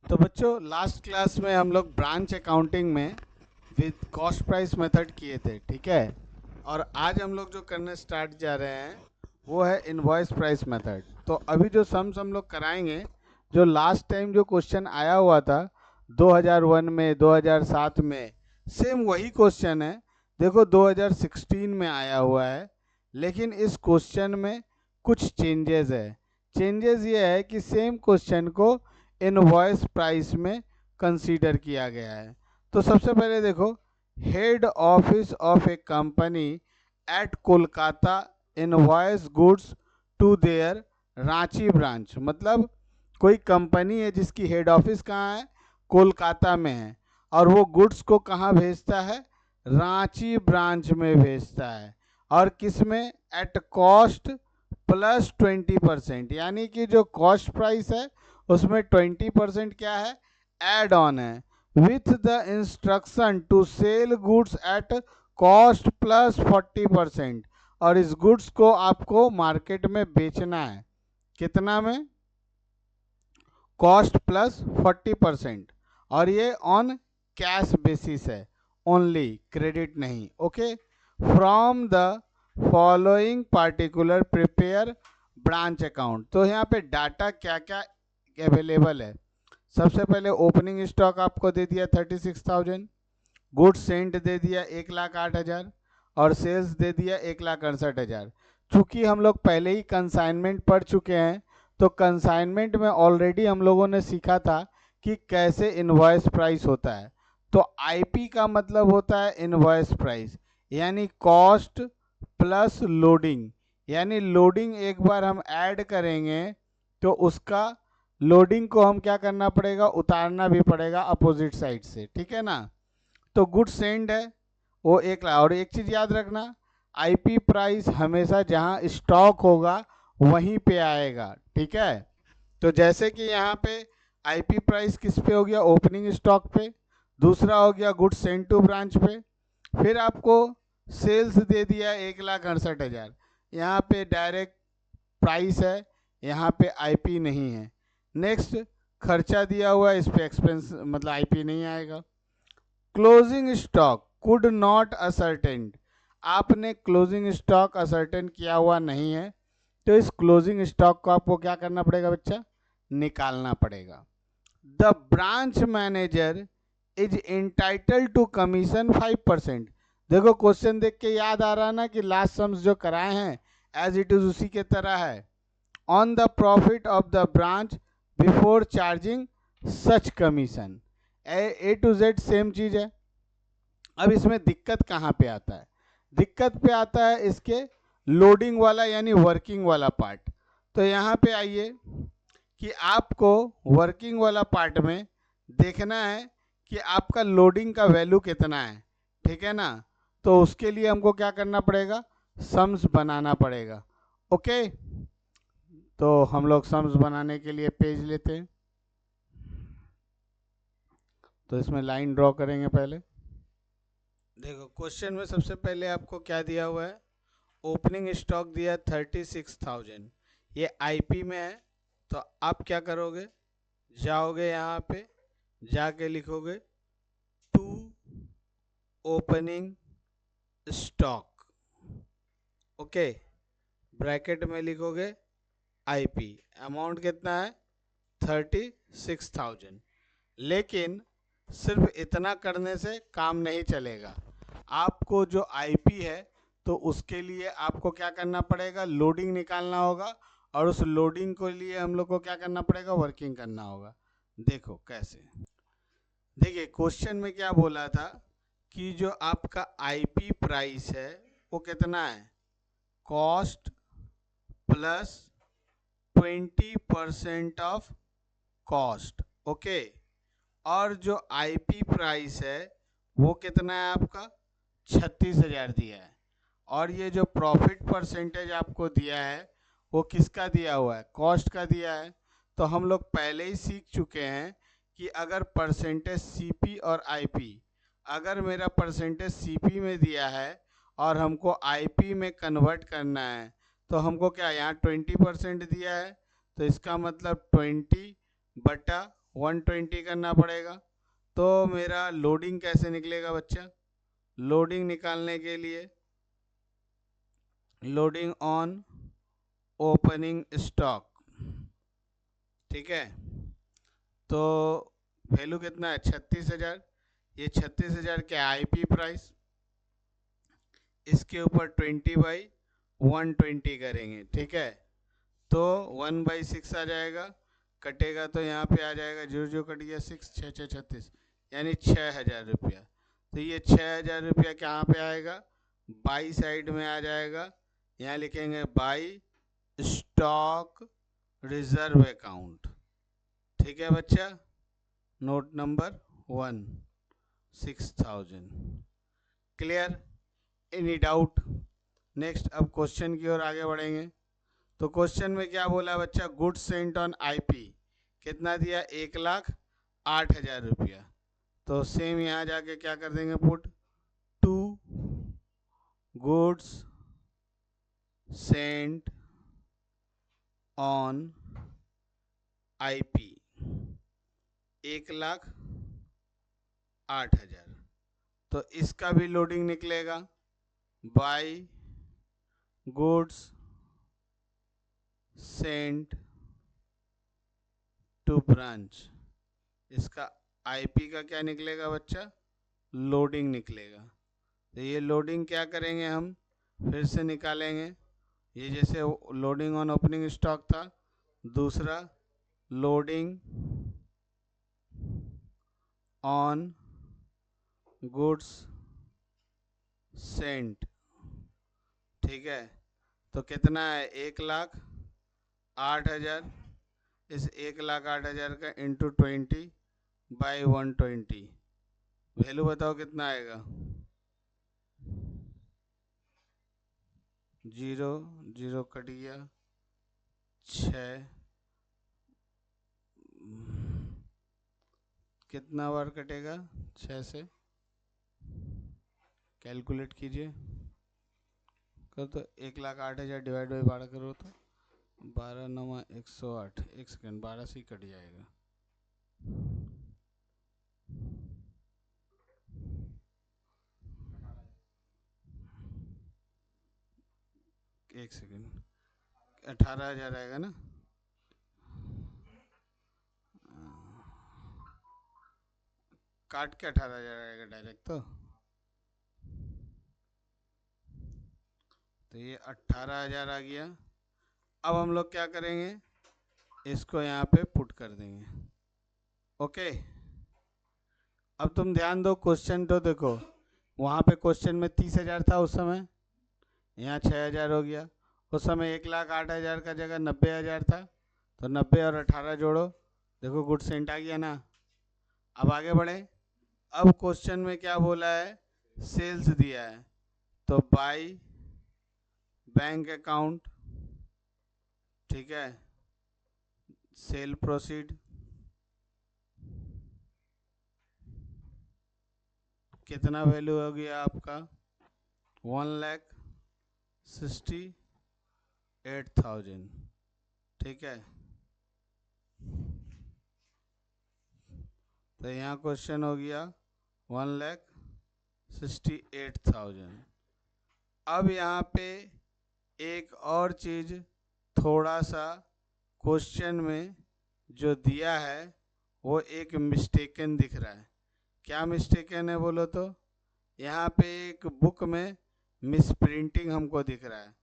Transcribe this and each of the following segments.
तो बच्चों last class में हम लोग ब्रांच अकाउंटिंग में विद कॉस्ट प्राइस मेथड किए थे, ठीक है। और आज हम लोग जो करने स्टार्ट जा रहे हैं वो है इनवॉइस प्राइस मेथड। तो अभी जो सम्स हम लोग कराएंगे, जो लास्ट टाइम जो क्वेश्चन आया हुआ था 2001 में 2007 में, सेम वही क्वेश्चन है। देखो 2016 में आया हुआ है, लेकिन इस क्वेश्चन में कुछ चेंजेस है। चेंजेस ये है कि सेम क्वेश्चन को इनवॉइस प्राइस में कंसीडर किया गया है। तो सबसे पहले देखो, head office of a company at Kolkata invoice goods to their Ranchi branch. मतलब कोई कंपनी है जिसकी हेड ऑफिस कहाँ है, कोलकाता में है, और वो गुड्स को कहाँ भेजता है, रांची ब्रांच में भेजता है। और किस में, एट कॉस्ट प्लस 20%, यानी कि जो कॉस्ट प्राइस है उसमें 20% क्या है, एड ऑन है, with the instruction to sell goods at cost plus 40%। और इस गुड्स को आपको मार्केट में बेचना है, कितना में, कॉस्ट प्लस 40%। और ये ऑन कैश बेसिस है ओनली, क्रेडिट नहीं। Okay, from the following particular prepare branch account. तो यहाँ पे डाटा क्या क्या अवेलेबल है। सबसे पहले ओपनिंग स्टॉक आपको दे दिया 36,000, गुड्स सेंट दे दिया 1,08,000, और सेल्स दे दिया 1,68,000। चूंकि हम लोग पहले ही कंसाइनमेंट पढ़ चुके हैं, तो कंसाइनमेंट में ऑलरेडी हम लोगों ने सीखा था कि कैसे इनवॉइस प्राइस होता है। तो आईपी का मतलब होता है इनवॉइस प्राइस, यानी कॉस्ट प्लस लोडिंग। यानी लोडिंग एक बार हम ऐड करेंगे तो उसका लोडिंग को हम क्या करना पड़ेगा, उतारना भी पड़ेगा अपोजिट साइड से, ठीक है ना। तो गुड सेंड है वो 1,00,000। और एक चीज याद रखना, आईपी प्राइस हमेशा जहां स्टॉक होगा वहीं पे आएगा, ठीक है। तो जैसे कि यहाँ पे आईपी प्राइस किस पे हो गया, ओपनिंग स्टॉक पे। दूसरा हो गया गुड सेंड टू ब्रांच पे। फिर आपको सेल्स दे दिया 1,68,000, यहाँ पे डायरेक्ट प्राइस है, यहाँ पे आईपी नहीं है। नेक्स्ट, खर्चा दिया हुआ है, इस पे एक्सपेंस मतलब आईपी नहीं आएगा। Closing stock could not ascertained, आपने क्लोजिंग स्टॉक असर्टेन किया हुआ नहीं है, तो इस क्लोजिंग स्टॉक को आपको क्या करना पड़ेगा बच्चा, निकालना पड़ेगा। The branch manager is entitled to commission 5%। देखो क्वेश्चन देख के याद आ रहा ना कि लास्ट सम्स जो कराए हैं एज इट इज उसी के तरह है। On the profit of the branch before charging such commission, A to Z same चीज है। अब इसमें दिक्कत कहाँ पे आता है, दिक्कत पे आता है इसके लोडिंग वाला यानी वर्किंग वाला पार्ट। तो यहाँ पे आइए कि आपको वर्किंग वाला पार्ट में देखना है कि आपका लोडिंग का वैल्यू कितना है, ठीक है ना। तो उसके लिए हमको क्या करना पड़ेगा, सम्स बनाना पड़ेगा। ओके, तो हम लोग सम्स बनाने के लिए पेज लेते हैं। तो इसमें लाइन ड्रॉ करेंगे पहले। देखो क्वेश्चन में सबसे पहले आपको क्या दिया हुआ है, ओपनिंग स्टॉक दिया 36,000, ये आईपी में है। तो आप क्या करोगे, जाओगे यहाँ पे, जाके लिखोगे to opening stock, okay, bracket में लिखोगे आईपी, अमाउंट कितना है 36,000। लेकिन सिर्फ इतना करने से काम नहीं चलेगा, आपको जो आईपी है तो उसके लिए आपको क्या करना पड़ेगा, लोडिंग निकालना होगा, और उस लोडिंग के लिए हम लोग को क्या करना पड़ेगा, वर्किंग करना होगा। देखो कैसे, देखिए क्वेश्चन में क्या बोला था कि जो आपका आईपी प्राइस है वो कितना है, cost plus 20% of cost, okay. और जो आईपी प्राइस है वो कितना है आपका, 36,000 दिया है। और ये जो प्रॉफिट परसेंटेज आपको दिया है वो किसका दिया हुआ है, कॉस्ट का दिया है। तो हम लोग पहले ही सीख चुके हैं कि अगर परसेंटेज सीपी और आईपी, अगर मेरा परसेंटेज सीपी में दिया है और हमको आईपी में कन्वर्ट करना है, तो हमको क्या यहाँ 20% दिया है, तो इसका मतलब 20/100 120 करना पड़ेगा। तो मेरा लोडिंग कैसे निकलेगा बच्चा? लोडिंग निकालने के लिए लोडिंग ऑन ओपनिंग स्टॉक, ठीक है, तो वैल्यू कितना है? 36,000। ये 36,000 क्या आईपी प्राइस, इसके ऊपर 20/120 करेंगे, ठीक है, तो 1/6 आ जाएगा, कटेगा तो यहाँ पे आ जाएगा 0 कट गया 6, 6 6 36, यानी 6,000 रुपया। तो ये 6,000 रुपया कहाँ पे आएगा? बाई साइड में आ जाएगा, यहाँ लिखेंगे बाई स्टॉक रिजर्व अकाउंट, ठीक है बच्चा। Note number 1, 6,000। Clear? Any doubt? Next अब क्वेश्चन की ओर आगे बढ़ेंगे। तो क्वेश्चन में क्या बोला बच्चा? गुड्स सेंट ऑन आईपी कितना दिया? 1,08,000 रुपया। तो सेम यहाँ जाके क्या कर देंगे? Put to goods sent on IP 1,08,000, तो इसका भी लोडिंग निकलेगा by goods sent to branch. इसका आईपी का क्या निकलेगा बच्चा? लोडिंग निकलेगा। तो ये लोडिंग क्या करेंगे हम? फिर से निकालेंगे। ये जैसे लोडिंग ऑन ओपनिंग स्टॉक था, दूसरा लोडिंग ऑन गुड्स सेंट, ठीक है, तो कितना है? 1,08,000। इस 1,08,000 का इंटू 20/120, वैल्यू बताओ कितना आएगा? 0 0 कट गया 6, कितना बार कटेगा 6 से? कैलकुलेट कीजिए, करो तो 1,08,000 डिवाइड बाई 12 करो तो 12 9 108। एक सेकेंड, 12 से ही कट जाएगा। एक सेकेंड, 18,000 आएगा ना? काट के 18,000 आएगा डायरेक्ट। तो ये 18,000 आ गया। अब हम लोग क्या करेंगे? इसको यहाँ पे पुट कर देंगे, ओके। अब तुम ध्यान दो, क्वेश्चन तो देखो, वहाँ पे क्वेश्चन में 30,000 था उस समय, यहाँ 6,000 हो गया। उस समय 1,08,000 का जगह 90,000 था, तो 90 और 18 जोड़ो, देखो गुड सेंट आ गया ना। अब आगे बढ़े। अब क्वेश्चन में क्या बोला है? सेल्स दिया है, तो बाय बैंक अकाउंट, ठीक है, सेल प्रोसीड कितना वैल्यू हो गया आपका? 1,68,000, ठीक है। तो यहाँ क्वेश्चन हो गया 1,68,000। अब यहाँ पे एक और चीज़, थोड़ा सा क्वेश्चन में जो दिया है वो एक मिस्टेकन दिख रहा है। क्या मिस्टेकन है बोलो तो? यहाँ पे एक बुक में मिस प्रिंटिंग हमको दिख रहा है,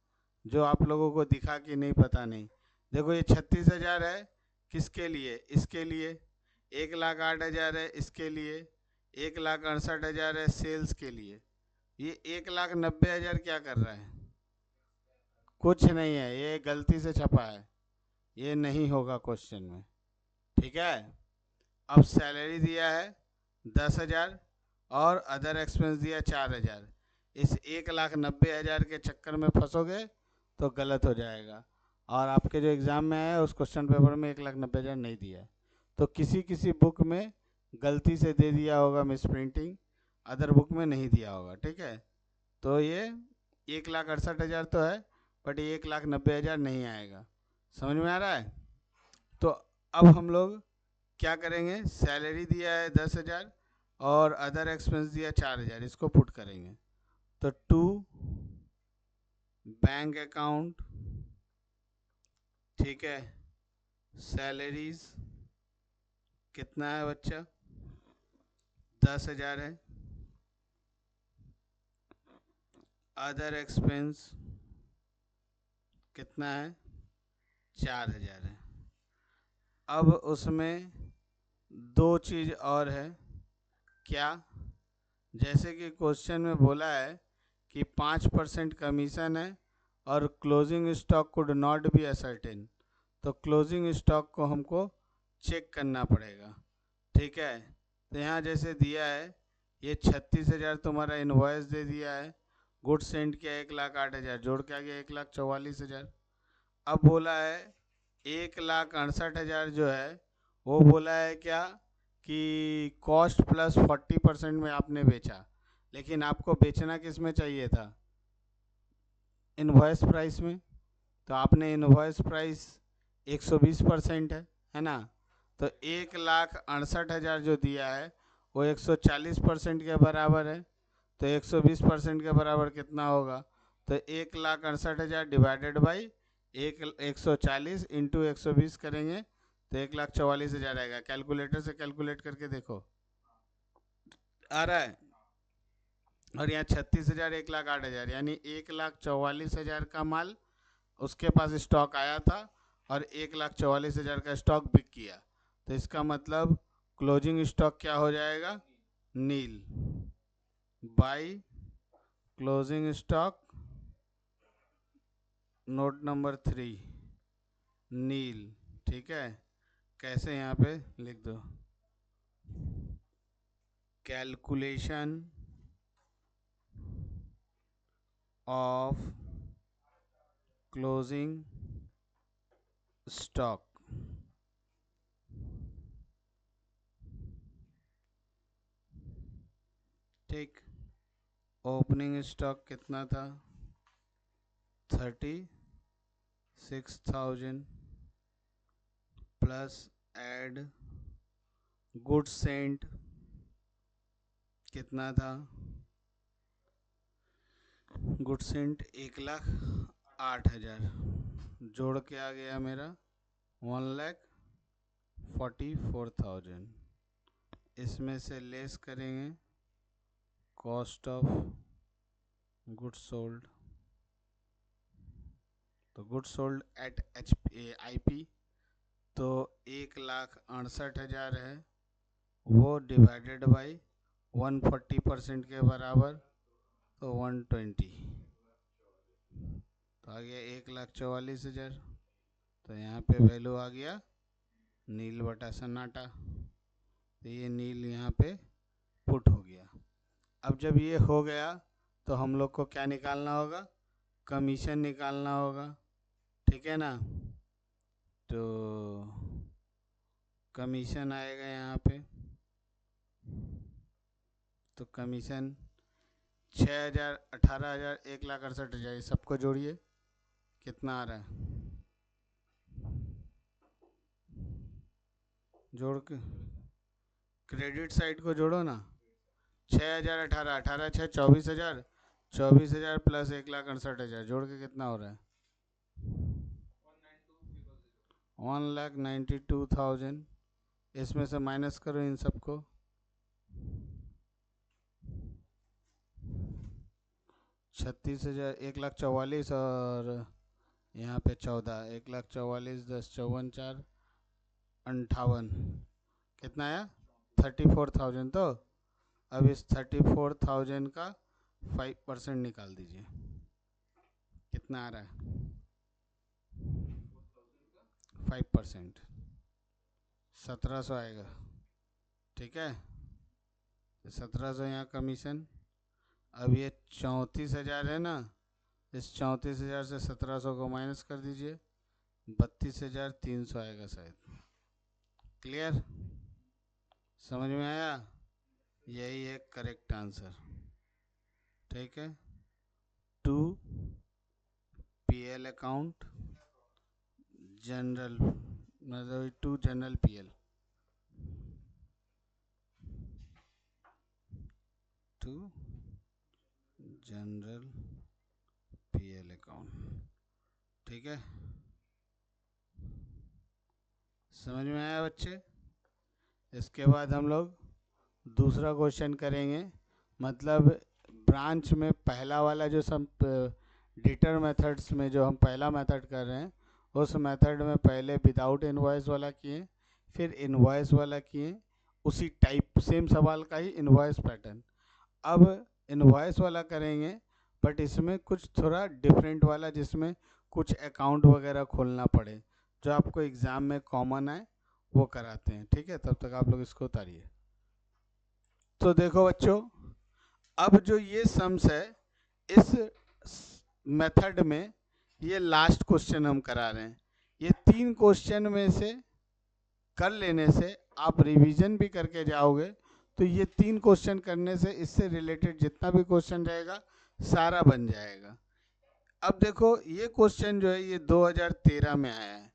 जो आप लोगों को दिखा कि नहीं पता नहीं। देखो ये 36,000 है, किसके लिए? इसके लिए। 1,08,000 है, इसके लिए। 1,68,000 है सेल्स के लिए। ये 1,90,000 क्या कर रहा है? कुछ नहीं है, ये गलती से छपा है, ये नहीं होगा क्वेश्चन में, ठीक है। अब सैलरी दिया है 10,000 और अदर एक्सपेंस दिया 4,000। इस 1,90,000 के चक्कर में फंसोगे तो गलत हो जाएगा, और आपके जो एग्ज़ाम में आया उस क्वेश्चन पेपर में 1,90,000 नहीं दिया है। तो किसी किसी बुक में गलती से दे दिया होगा मिस प्रिंटिंग, अदर बुक में नहीं दिया होगा, ठीक है। तो ये 1,68,000 तो है, बट 1,90,000 नहीं आएगा। समझ में आ रहा है? तो अब हम लोग क्या करेंगे, सैलरी दिया है 10,000 और अदर एक्सपेंस दिया 4,000, इसको पुट करेंगे। तो टू बैंक अकाउंट, ठीक है, सैलरीज कितना है बच्चा, 10,000 है, अदर एक्सपेंस कितना है, 4,000 है। अब उसमें दो चीज़ और है, क्या, जैसे कि क्वेश्चन में बोला है कि 5% कमीशन है और closing stock could not be ascertain, तो क्लोजिंग स्टॉक को हमको चेक करना पड़ेगा, ठीक है। तो यहाँ जैसे दिया है ये 36,000 तुम्हारा इन्वॉइस दे दिया है, गुड सेंड किया 1,08,000, जोड़ के आ गया 1,44,000। अब बोला है 1,68,000 जो है वो बोला है क्या कि कॉस्ट प्लस 40% में आपने बेचा, लेकिन आपको बेचना किस में चाहिए था, इनवॉइस प्राइस में। तो आपने इनवॉइस प्राइस 120% है ना, तो 1,68,000 जो दिया है वो 140% के बराबर है, तो 120% के बराबर कितना होगा, तो 1,68,000 डिवाइडेड बाई 140 इंटू 120 करेंगे तो 1,44,000 आएगा। कैलकुलेटर से कैलकुलेट करके देखो आ रहा है। और यहाँ 36,000 1,08,000 यानी 1,44,000 का माल उसके पास स्टॉक आया था और 1,44,000 का स्टॉक बिक किया, तो इसका मतलब क्लोजिंग स्टॉक क्या हो जाएगा, nil by closing stock note number 3 nil, ठीक है। कैसे, यहाँ पे लिख दो, कैलकुलेशन ऑफ क्लोजिंग स्टॉक, ठीक। ओपनिंग स्टॉक कितना था, 36,000 प्लस एड गुड सेंट कितना था, गुड सेंट 1,08,000, जोड़ के आ गया मेरा 1,44,000, इसमें से लेस करेंगे कॉस्ट ऑफ गुड सोल्ड, तो गुड सोल्ड एट IP तो 1,68,000 है, वो डिवाइडेड बाई 140% के बराबर तो 120, तो आ गया 1,44,000, तो यहाँ पे वैल्यू आ गया नील बटा सन्नाटा, तो ये नील यहाँ पे पुट हो गया। अब जब ये हो गया तो हम लोग को क्या निकालना होगा, कमीशन निकालना होगा, ठीक है ना। तो कमीशन आएगा यहाँ पे, तो कमीशन 6,000 18,000 1,68,000 सबको जोड़िए कितना आ रहा है, जोड़ के क्रेडिट साइड को जोड़ो ना, 6,000 18 18 6 24,000 24,000 प्लस 1,68,000 जोड़ के कितना हो रहा है, 1,92,000, इसमें से माइनस करो इन सबको, 36,000 1,44,000 और यहाँ पे 14, 1,44,000 10 54 4 58, कितना आया 34,000। तो अब इस 34,000 का 5% निकाल दीजिए, कितना आ रहा है 5%, 1,700 आएगा, ठीक है। 1,700 यहाँ कमीशन, अब ये 34,000 है ना, इस 34,000 से 1,700 को माइनस कर दीजिए, 32,300 आएगा शायद, क्लियर, समझ में आया, यही है करेक्ट आंसर, ठीक है। टू PL अकाउंट जनरल, मतलब to general PL, to general PL account. ठीक है, समझ में आया बच्चे? इसके बाद हम लोग दूसरा क्वेश्चन करेंगे। मतलब ब्रांच में पहला वाला जो सब डिटर मेथड्स में जो हम पहला मेथड कर रहे हैं, उस मेथड में पहले विदाउट इनवॉइस वाला किए, फिर इनवॉइस वाला किए, उसी टाइप सेम सवाल का ही इनवॉइस पैटर्न। अब इनवॉइस वाला करेंगे बट इसमें कुछ थोड़ा डिफरेंट वाला, जिसमें कुछ अकाउंट वगैरह खोलना पड़े, जो आपको एग्ज़ाम में कॉमन है वो कराते हैं। ठीक है, तब तक आप लोग इसको उतारिए। तो देखो बच्चों, अब जो ये सम्स है इस मेथड में, ये लास्ट क्वेश्चन हम करा रहे हैं। ये 3 क्वेश्चन में से कर लेने से आप रिवीजन भी करके जाओगे, तो ये 3 क्वेश्चन करने से इससे रिलेटेड जितना भी क्वेश्चन रहेगा सारा बन जाएगा। अब देखो ये क्वेश्चन जो है ये 2013 में आया है।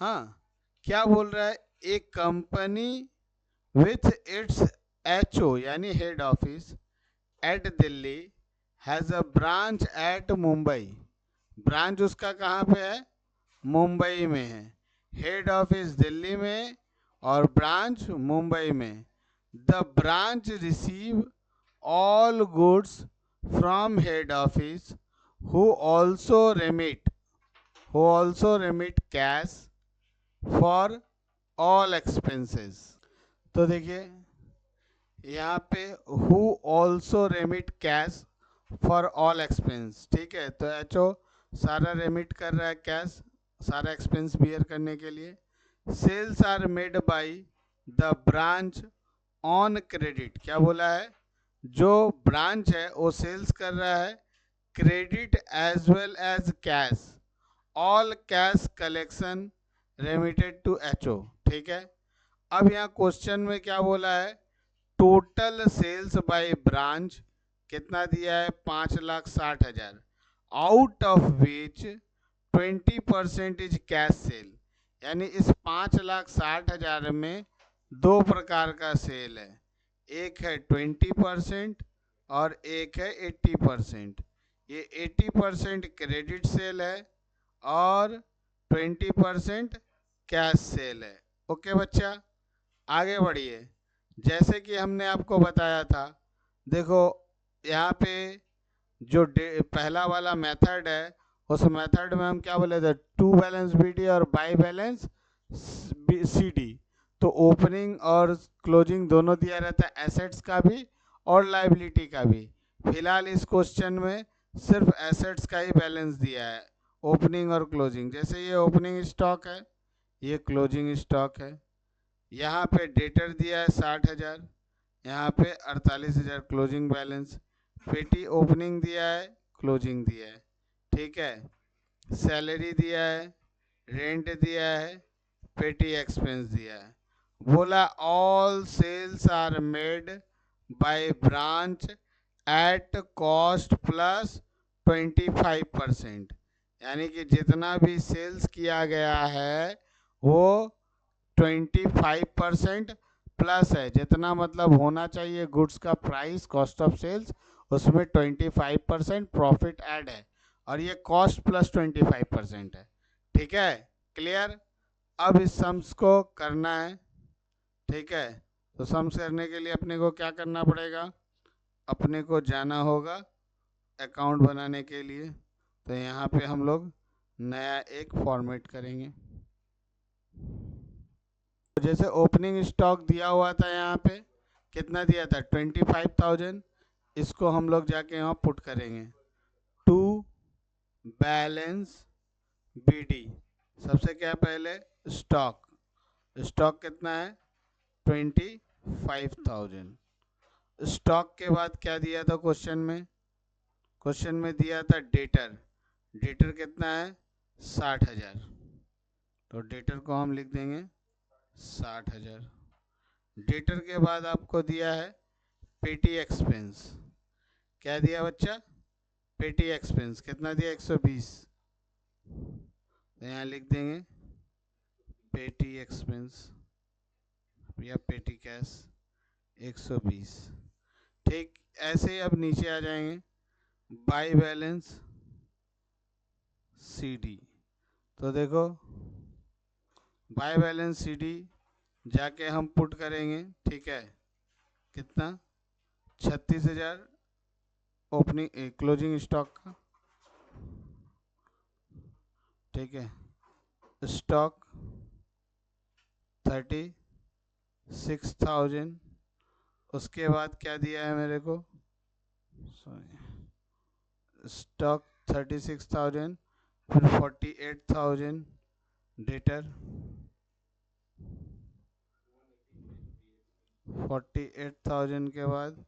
हाँ, क्या बोल रहा है? एक कंपनी विथ इट्स एचओ यानी head office at Delhi has a branch at Mumbai. Branch उसका कहाँ पे है? मुंबई में है। हेड ऑफिस दिल्ली में और ब्रांच मुंबई में। The branch receive all goods from head office who also remit cash for all expenses। तो देखिए यहाँ पे who also remit cash for all expense। ठीक है, तो एचओ सारा रेमिट कर रहा है कैश, सारा एक्सपेंस बियर करने के लिए। Sales are made by the branch on credit. क्या बोला है? जो ब्रांच है वो सेल्स कर रहा है credit as well as cash. All cash collection remitted to HO. ठीक है, अब यहाँ क्वेश्चन में क्या बोला है? टोटल सेल्स बाय ब्रांच कितना दिया है? 5,60,000, out of which 20% is cash cell. यानी इस 5,60,000 में 2 प्रकार का सेल है, एक है 20% और एक है 80%। ये 80% क्रेडिट सेल है और 20% कैश सेल है। ओके बच्चा, आगे बढ़िए। जैसे कि हमने आपको बताया था, देखो यहाँ पे जो पहला वाला मेथड है, उस मेथड में हम क्या बोले थे? टू बैलेंस बीडी और बाई बैलेंस सीडी। तो ओपनिंग और क्लोजिंग दोनों दिया रहता है, एसेट्स का भी और लाइबिलिटी का भी। फिलहाल इस क्वेश्चन में सिर्फ एसेट्स का ही बैलेंस दिया है, ओपनिंग और क्लोजिंग। जैसे ये ओपनिंग स्टॉक है, ये क्लोजिंग स्टॉक है। यहाँ पे डेटर दिया है 60,000, यहाँ पे 48,000 क्लोजिंग बैलेंस। पेटी ओपनिंग दिया है, क्लोजिंग दिया है। ठीक है, सैलरी दिया है, रेंट दिया है, पेटी एक्सपेंस दिया है। बोला all sales are made by branch at cost plus 25%। यानी कि जितना भी सेल्स किया गया है वो 25% प्लस है। जितना मतलब होना चाहिए गुड्स का प्राइस, कॉस्ट ऑफ सेल्स, उसमें 25% प्रॉफिट ऐड है, और ये कॉस्ट प्लस 25% है। ठीक है, क्लियर? अब इस सम्स को करना है। ठीक है, तो सम्स करने के लिए अपने को क्या करना पड़ेगा? अपने को जाना होगा अकाउंट बनाने के लिए। तो यहाँ पे हम लोग नया एक फॉर्मेट करेंगे। जैसे ओपनिंग स्टॉक दिया हुआ था, यहाँ पे कितना दिया था? 25,000। इसको हम लोग जाके यहाँ पुट करेंगे टू बैलेंस बीडी। सबसे क्या पहले? स्टॉक। स्टॉक कितना है? 25,000। स्टॉक के बाद क्या दिया था क्वेश्चन में? क्वेश्चन में दिया था डेटर। डेटर कितना है? 60,000। तो डेटर को हम लिख देंगे 60,000। डेटर के बाद आपको दिया है पेटी एक्सपेंस। क्या दिया बच्चा? पेटी एक्सपेंस कितना दिया? 120। तो यहाँ लिख देंगे पेटी एक्सपेंस या पेटी कैश 120। ठीक, ऐसे ही अब नीचे आ जाएंगे, बाई बैलेंस CD। तो देखो बाय बैलेंस CD जाके हम पुट करेंगे, ठीक है, कितना, 36,000 ओपनिंग क्लोजिंग स्टॉक का, ठीक है, स्टॉक 36,000। उसके बाद क्या दिया है मेरे को, सॉरी, स्टॉक 36,000, फिर 48,000 डेटर, 48,000 के बाद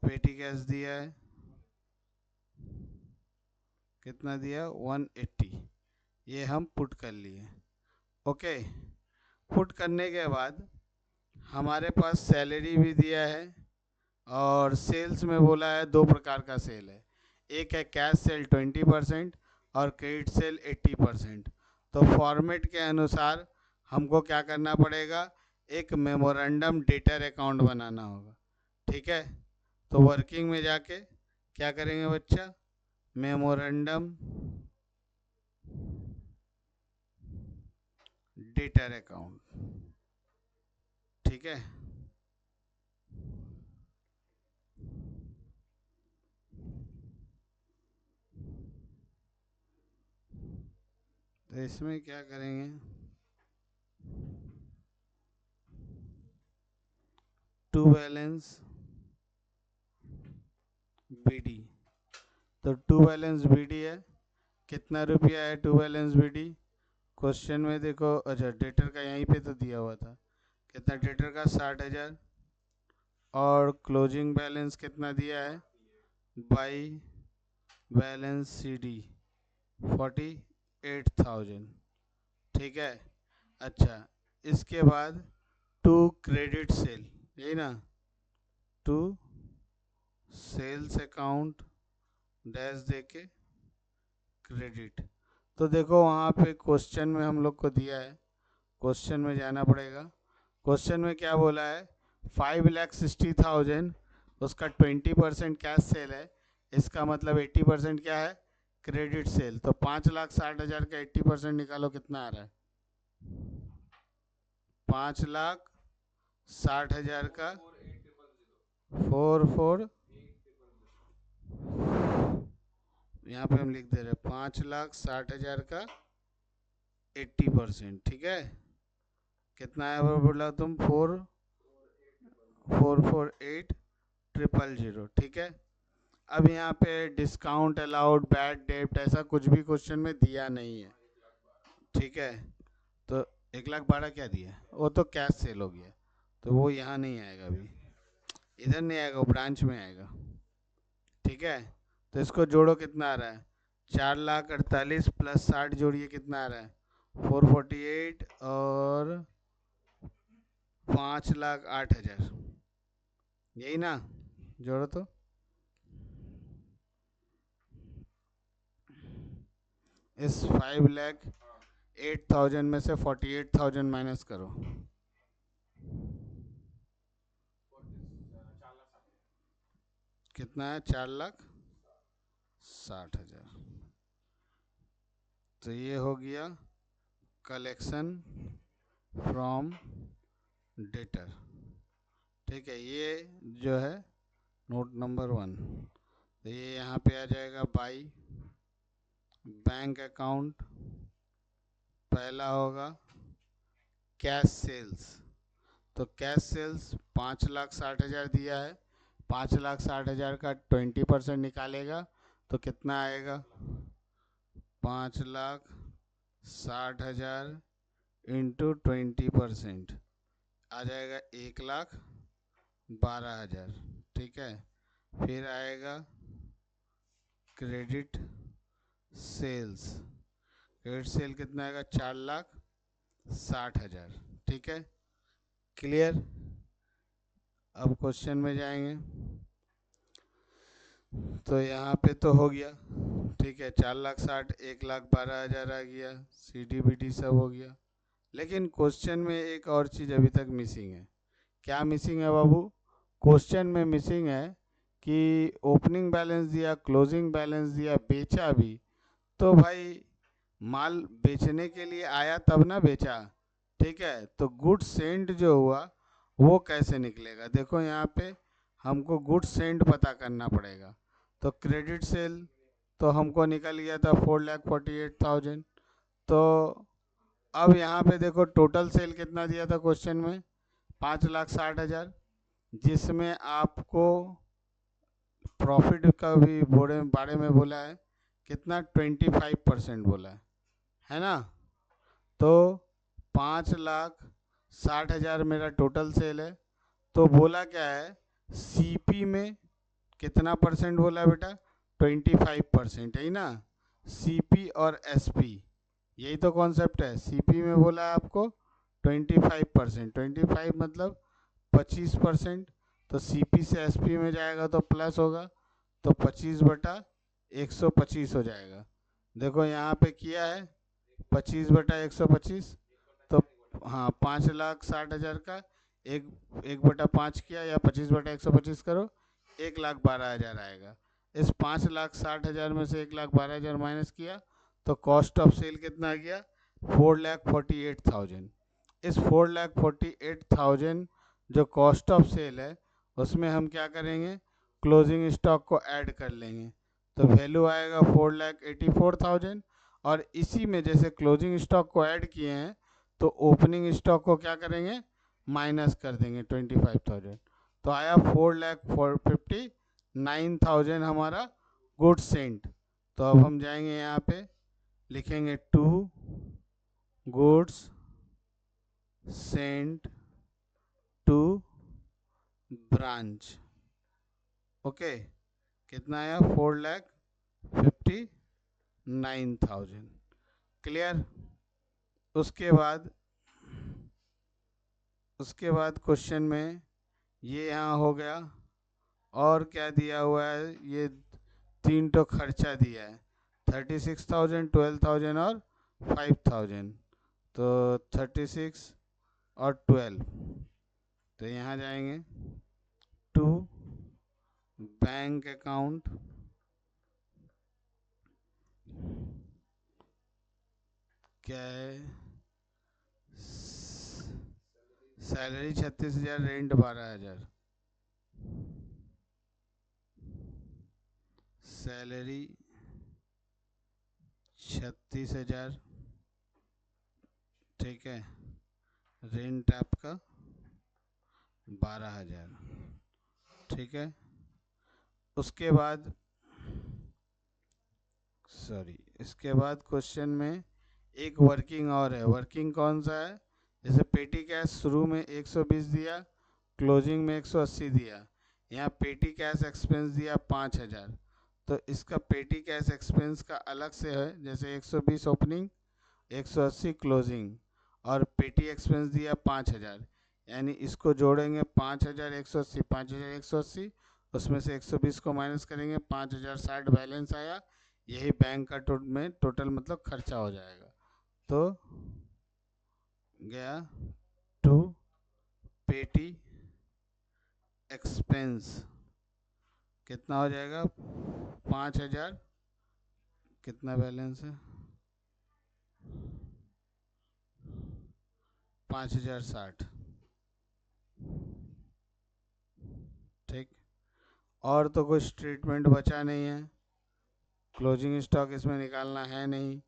पेटी कैश दिया है, कितना दिया, 180। ये हम पुट कर लिए। ओके, पुट करने के बाद हमारे पास सैलरी भी दिया है, और सेल्स में बोला है दो प्रकार का सेल है, एक है कैश सेल 20% और क्रेडिट सेल 80%। तो फॉर्मेट के अनुसार हमको क्या करना पड़ेगा, एक मेमोरेंडम डेटर अकाउंट बनाना होगा, ठीक है। तो वर्किंग में जाके क्या करेंगे बच्चा, मेमोरेंडम डेटर अकाउंट, ठीक है। तो इसमें क्या करेंगे, टू बैलेंस BD। तो टू बैलेंस BD है, कितना रुपया है टू बैलेंस BD, क्वेश्चन में देखो, अच्छा डेटर का यहीं पे तो दिया हुआ था, कितना डेटर का 60,000, और क्लोजिंग बैलेंस कितना दिया है, बाई बैलेंस CD 48,000, ठीक है। अच्छा, इसके बाद टू क्रेडिट सेल, यही ना, टू सेल्स अकाउंट डैश देके क्रेडिट। तो देखो वहाँ पे क्वेश्चन में हम लोग को दिया है, क्वेश्चन में जाना पड़ेगा। क्वेश्चन में क्या बोला है, 5,60,000 उसका 20% कैश सेल है, इसका मतलब 80% क्या है, क्रेडिट सेल। तो 5,60,000 का 80% निकालो, कितना आ रहा है, 5,60,000 का 44, यहाँ पे हम लिख दे रहे 5,60,000 का 80%, ठीक है। कितना है वो बोला तुम, 4,448,000, ठीक है। अब यहाँ पे डिस्काउंट अलाउड, बैड डेप्ट, ऐसा कुछ भी क्वेश्चन में दिया नहीं है, ठीक है। तो 1,12,000 क्या दिया, वो तो कैश सेल हो गया, तो वो यहाँ नहीं आएगा, अभी इधर नहीं आएगा, वो ब्रांच में आएगा, ठीक है। तो इसको जोड़ो, कितना आ रहा है, 4,48,000 प्लस 60 जोड़िए, कितना आ रहा है, 448, और 5,08,000, यही ना, जोड़ो तो, इस 5,08,000 में से 48,000 माइनस करो, कितना है, 4,60,000। तो ये हो गया कलेक्शन फ्रॉम डेटर, ठीक है। ये जो है नोट नंबर 1, तो ये यहाँ पे आ जाएगा बाई बैंक अकाउंट, पहला होगा कैश सेल्स। तो कैश सेल्स 5,60,000 दिया है, 5,60,000 का 20% निकालेगा तो कितना आएगा, 5,60,000 इंटू 20% आ जाएगा 1,12,000, ठीक है। फिर आएगा क्रेडिट सेल्स, क्रेडिट सेल कितना आएगा, 4,60,000, ठीक है, क्लियर। अब क्वेश्चन में जाएंगे, तो यहाँ पे तो हो गया, ठीक है, 4,60,000, 1,12,000 आ गया, CDBD सब हो गया। लेकिन क्वेश्चन में एक और चीज़ अभी तक मिसिंग है, क्या मिसिंग है बाबू, क्वेश्चन में मिसिंग है कि ओपनिंग बैलेंस दिया, क्लोजिंग बैलेंस दिया, बेचा भी, तो भाई माल बेचने के लिए आया तब ना बेचा। ठीक है, तो गुड सेंट जो हुआ वो कैसे निकलेगा? देखो यहाँ पे हमको गुड सेंट पता करना पड़ेगा। तो क्रेडिट सेल तो हमको निकल गया था 4,48,000। तो अब यहाँ पे देखो टोटल सेल कितना दिया था क्वेश्चन में, 5,60,000, जिसमें आपको प्रॉफिट का भी बारे में बोला है, कितना 25% बोला है ना। तो 5,60,000 मेरा टोटल सेल है। तो बोला क्या है, सीपी में कितना परसेंट बोला बेटा, 25% है ना। सीपी और एसपी, यही तो कॉन्सेप्ट है। सीपी में बोला है आपको 25%, 25 मतलब 25%। तो सीपी से एसपी में जाएगा तो प्लस होगा, तो 25/125 हो जाएगा। देखो यहाँ पे किया है 25/125। तो हाँ, 5,60,000 का एक 1/5 किया, या 25/125 करो, 1,12,000 आएगा। इस 5,60,000 में से 1,12,000 माइनस किया तो कॉस्ट ऑफ सेल कितना आ गया, 4,48,000। इस 4,48,000 जो कॉस्ट ऑफ सेल है, उसमें हम क्या करेंगे, क्लोजिंग स्टॉक को ऐड कर लेंगे। तो वैल्यू आएगा 4,84,000। और इसी में जैसे क्लोजिंग स्टॉक को ऐड किए हैं, तो ओपनिंग स्टॉक को क्या करेंगे, माइनस कर देंगे 25,000। तो आया 4,59,000 हमारा गुड सेंट। तो अब हम जाएंगे यहाँ पे, लिखेंगे to goods sent to branch. Okay, कितना आया, 4,59,000। क्लियर। उसके बाद क्वेश्चन में ये यहाँ हो गया। और क्या दिया हुआ है, ये तीन तो खर्चा दिया है, 36,000, 12,000 और 5,000। तो 36 और 12, तो यहाँ जाएंगे टू बैंक अकाउंट क्या है, सैलरी 36,000, रेंट 12,000, सैलरी 36,000, ठीक है, रेंट आपका 12,000, ठीक है। उसके बाद इसके बाद क्वेश्चन में एक वर्किंग और है। वर्किंग कौन सा है, जैसे पेटी कैश शुरू में 120 दिया, क्लोजिंग में 180 दिया, यहाँ पेटी कैश एक्सपेंस दिया 5,000। तो इसका पेटी कैश एक्सपेंस का अलग से है, जैसे 120 ओपनिंग, 180 क्लोजिंग, और पेटी एक्सपेंस दिया 5,000, यानी इसको जोड़ेंगे 5,180, 5,180, उसमें से 120 को माइनस करेंगे, 5,060 बैलेंस आया। यही बैंक का टोटल मतलब खर्चा हो जाएगा। तो गया टू पेटी एक्सपेंस, कितना हो जाएगा, 5,000, कितना बैलेंस है, 5,060, ठीक। और तो कुछ ट्रीटमेंट बचा नहीं है, क्लोजिंग स्टॉक इसमें निकालना है नहीं,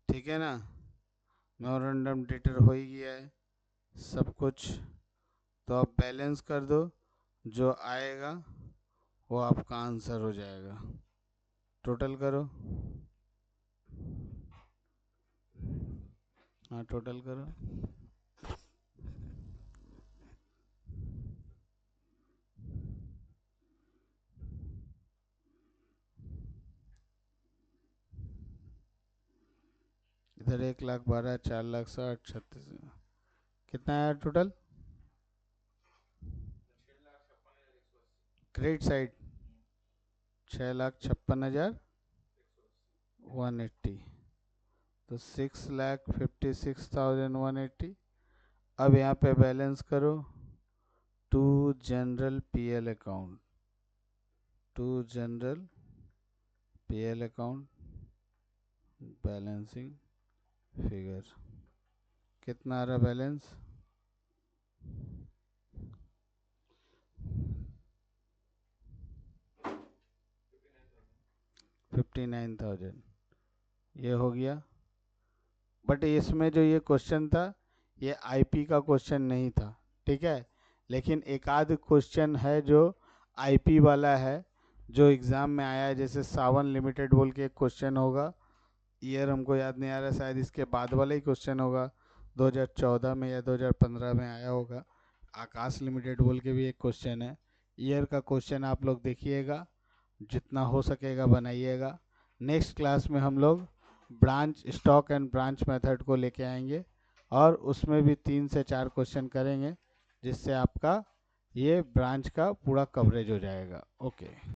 ठीक है ना। मेमोरेंडम डेटर हो ही गया है सब कुछ। तो आप बैलेंस कर दो, जो आएगा वो आपका आंसर हो जाएगा। टोटल करो, हाँ टोटल करो। इधर 1,12,000, 4,60,000, 36, कितना आया टोटल, क्रेडिट साइड 6,56,180, तो 6,56,180। अब यहाँ पे बैलेंस करो, to general PL account, to general PL account balancing figure. कितना आ रहा बैलेंस? 59,000। ये हो गया। बट इसमें जो ये क्वेश्चन था ये आईपी का क्वेश्चन नहीं था, ठीक है। लेकिन एक आध क्वेश्चन है जो आईपी वाला है, जो एग्ज़ाम में आया है। जैसे सावन लिमिटेड बोल के एक क्वेश्चन होगा, ईयर हमको याद नहीं आ रहा, शायद इसके बाद वाला ही क्वेश्चन होगा, 2014 में या 2015 में आया होगा। आकाश लिमिटेड बोल के भी एक क्वेश्चन है। ईयर का क्वेश्चन आप लोग देखिएगा, जितना हो सकेगा बनाइएगा। नेक्स्ट क्लास में हम लोग branch stock and branch method को लेके आएंगे और उसमें भी 3 से 4 क्वेश्चन करेंगे, जिससे आपका ये ब्रांच का पूरा कवरेज हो जाएगा। ओके।